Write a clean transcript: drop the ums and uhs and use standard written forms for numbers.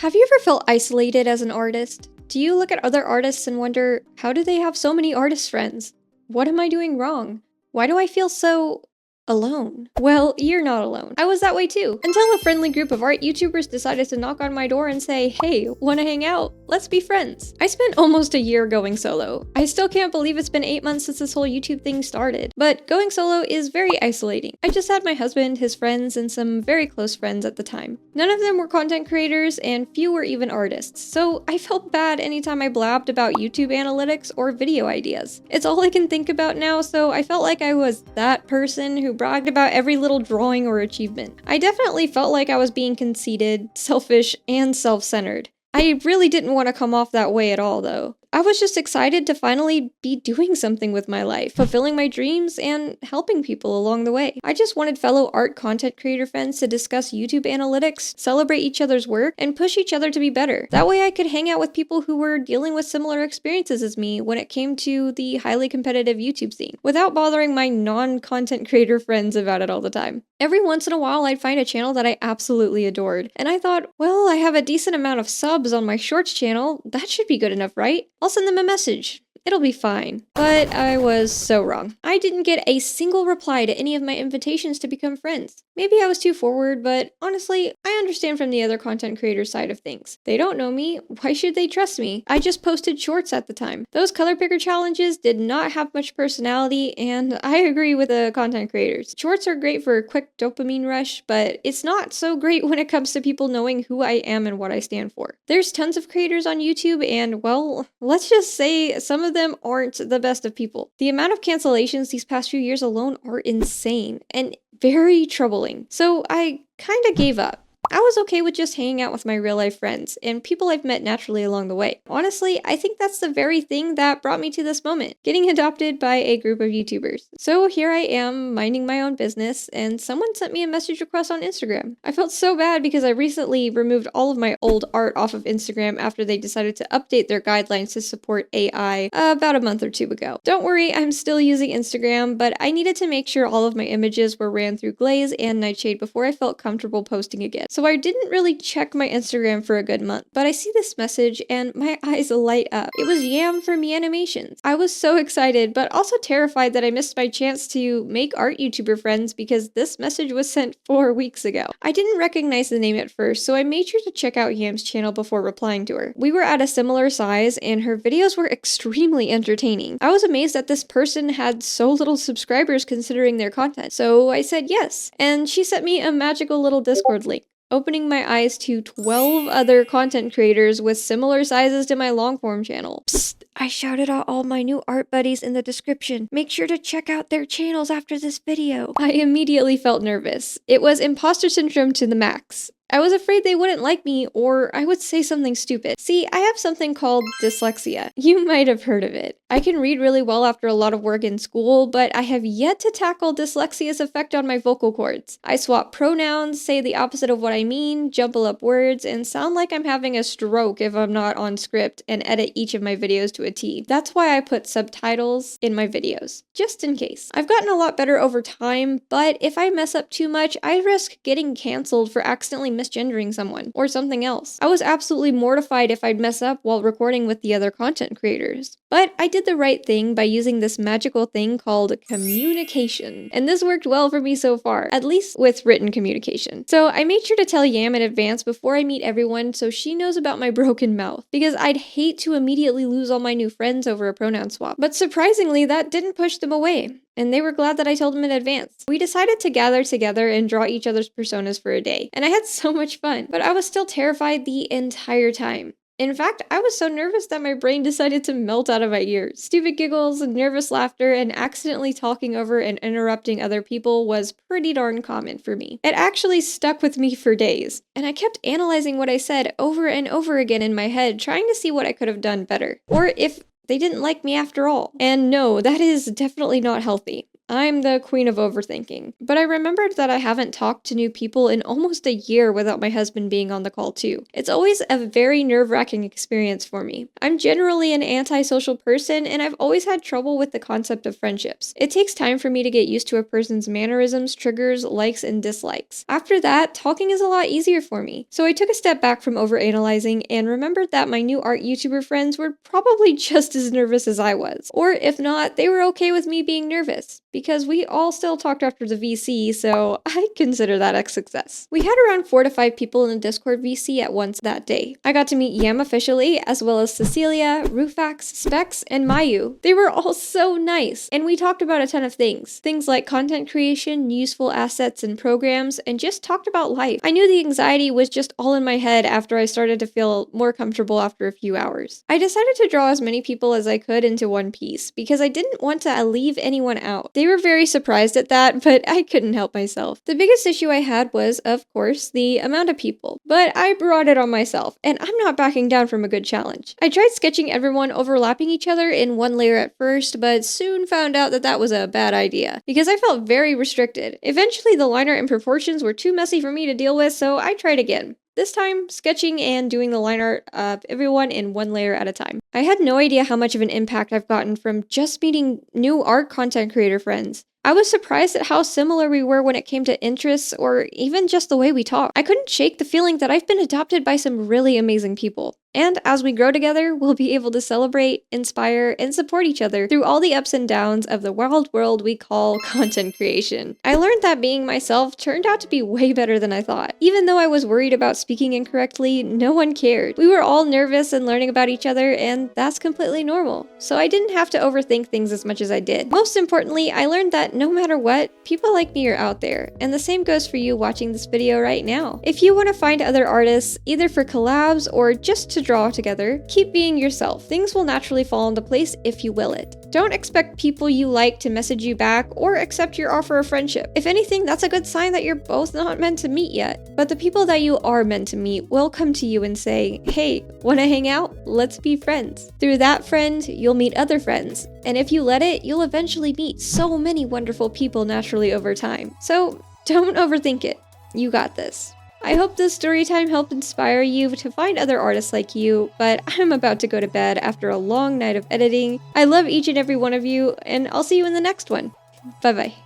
Have you ever felt isolated as an artist? Do you look at other artists and wonder, how do they have so many artist friends? What am I doing wrong? Why do I feel so alone? Well, you're not alone. I was that way too. Until a friendly group of art YouTubers decided to knock on my door and say, hey, wanna hang out? Let's be friends. I spent almost a year going solo. I still can't believe it's been 8 months since this whole YouTube thing started. But going solo is very isolating. I just had my husband, his friends, and some very close friends at the time. None of them were content creators, and few were even artists. So I felt bad anytime I blabbed about YouTube analytics or video ideas. It's all I can think about now, so I felt like I was that person who bragged about every little drawing or achievement. I definitely felt like I was being conceited, selfish, and self-centered. I really didn't want to come off that way at all, though. I was just excited to finally be doing something with my life, fulfilling my dreams, and helping people along the way. I just wanted fellow art content creator friends to discuss YouTube analytics, celebrate each other's work, and push each other to be better. That way I could hang out with people who were dealing with similar experiences as me when it came to the highly competitive YouTube scene, without bothering my non-content creator friends about it all the time. Every once in a while I'd find a channel that I absolutely adored, and I thought, well, I have a decent amount of subs on my shorts channel, that should be good enough, right? I'll send them a message. It'll be fine. But I was so wrong. I didn't get a single reply to any of my invitations to become friends. Maybe I was too forward, but honestly, I understand from the other content creator side of things. They don't know me, why should they trust me? I just posted shorts at the time. Those color picker challenges did not have much personality, and I agree with the content creators. Shorts are great for a quick dopamine rush, but it's not so great when it comes to people knowing who I am and what I stand for. There's tons of creators on YouTube, and well, let's just say some of them aren't the best of people. The amount of cancellations these past few years alone are insane and very troubling. So I kind of gave up. I was okay with just hanging out with my real life friends and people I've met naturally along the way. Honestly, I think that's the very thing that brought me to this moment, getting adopted by a group of YouTubers. So here I am, minding my own business, and someone sent me a message request on Instagram. I felt so bad because I recently removed all of my old art off of Instagram after they decided to update their guidelines to support AI about a month or two ago. Don't worry, I'm still using Instagram, but I needed to make sure all of my images were ran through Glaze and Nightshade before I felt comfortable posting again. So I didn't really check my Instagram for a good month, but I see this message and my eyes light up. It was Yam from mayuuuc. I was so excited, but also terrified that I missed my chance to make art YouTuber friends because this message was sent 4 weeks ago. I didn't recognize the name at first, so I made sure to check out Yam's channel before replying to her. We were at a similar size and her videos were extremely entertaining. I was amazed that this person had so little subscribers considering their content, so I said yes, and she sent me a magical little Discord link, opening my eyes to 12 other content creators with similar sizes to my long-form channel. Psst, I shouted out all my new art buddies in the description. Make sure to check out their channels after this video. I immediately felt nervous. It was imposter syndrome to the max. I was afraid they wouldn't like me, or I would say something stupid. See, I have something called dyslexia. You might have heard of it. I can read really well after a lot of work in school, but I have yet to tackle dyslexia's effect on my vocal cords. I swap pronouns, say the opposite of what I mean, jumble up words, and sound like I'm having a stroke if I'm not on script and edit each of my videos to a T. That's why I put subtitles in my videos, just in case. I've gotten a lot better over time, but if I mess up too much, I risk getting canceled for accidentally misgendering someone or something else. I was absolutely mortified if I'd mess up while recording with the other content creators. But I did the right thing by using this magical thing called communication. And this worked well for me so far, at least with written communication. So I made sure to tell Yam in advance before I meet everyone so she knows about my broken mouth, because I'd hate to immediately lose all my new friends over a pronoun swap. But surprisingly, that didn't push them away, and they were glad that I told them in advance. We decided to gather together and draw each other's personas for a day, and I had so much fun, but I was still terrified the entire time. In fact, I was so nervous that my brain decided to melt out of my ears. Stupid giggles, nervous laughter, and accidentally talking over and interrupting other people was pretty darn common for me. It actually stuck with me for days, and I kept analyzing what I said over and over again in my head, trying to see what I could have done better, or if they didn't like me after all. And no, that is definitely not healthy. I'm the queen of overthinking. But I remembered that I haven't talked to new people in almost a year without my husband being on the call too. It's always a very nerve-wracking experience for me. I'm generally an antisocial person, and I've always had trouble with the concept of friendships. It takes time for me to get used to a person's mannerisms, triggers, likes, and dislikes. After that, talking is a lot easier for me. So I took a step back from overanalyzing and remembered that my new art YouTuber friends were probably just as nervous as I was. Or if not, they were okay with me being nervous, because we all still talked after the VC, so I consider that a success. We had around 4 to 5 people in the Discord VC at once that day. I got to meet Yam officially, as well as Cecelia, Rufax, Specs, and Mayu. They were all so nice, and we talked about a ton of things. Things like content creation, useful assets and programs, and just talked about life. I knew the anxiety was just all in my head after I started to feel more comfortable after a few hours. I decided to draw as many people as I could into one piece, because I didn't want to leave anyone out. They were very surprised at that, but I couldn't help myself. The biggest issue I had was, of course, the amount of people, but I brought it on myself, and I'm not backing down from a good challenge. I tried sketching everyone overlapping each other in one layer at first, but soon found out that that was a bad idea, because I felt very restricted. Eventually, the line art and proportions were too messy for me to deal with, so I tried again. This time, sketching and doing the line art of everyone in one layer at a time. I had no idea how much of an impact I've gotten from just meeting new art content creator friends. I was surprised at how similar we were when it came to interests or even just the way we talk. I couldn't shake the feeling that I've been adopted by some really amazing people. And as we grow together, we'll be able to celebrate, inspire, and support each other through all the ups and downs of the wild world we call content creation. I learned that being myself turned out to be way better than I thought. Even though I was worried about speaking incorrectly, no one cared. We were all nervous and learning about each other, and that's completely normal. So I didn't have to overthink things as much as I did. Most importantly, I learned that no matter what, people like me are out there, and the same goes for you watching this video right now. If you want to find other artists, either for collabs or just to draw together, keep being yourself. Things will naturally fall into place if you will it. Don't expect people you like to message you back or accept your offer of friendship. If anything, that's a good sign that you're both not meant to meet yet. But the people that you are meant to meet will come to you and say, hey, wanna hang out? Let's be friends. Through that friend, you'll meet other friends. And if you let it, you'll eventually meet so many wonderful people naturally over time. So don't overthink it. You got this. I hope this story time helped inspire you to find other artists like you, but I'm about to go to bed after a long night of editing. I love each and every one of you, and I'll see you in the next one. Bye bye.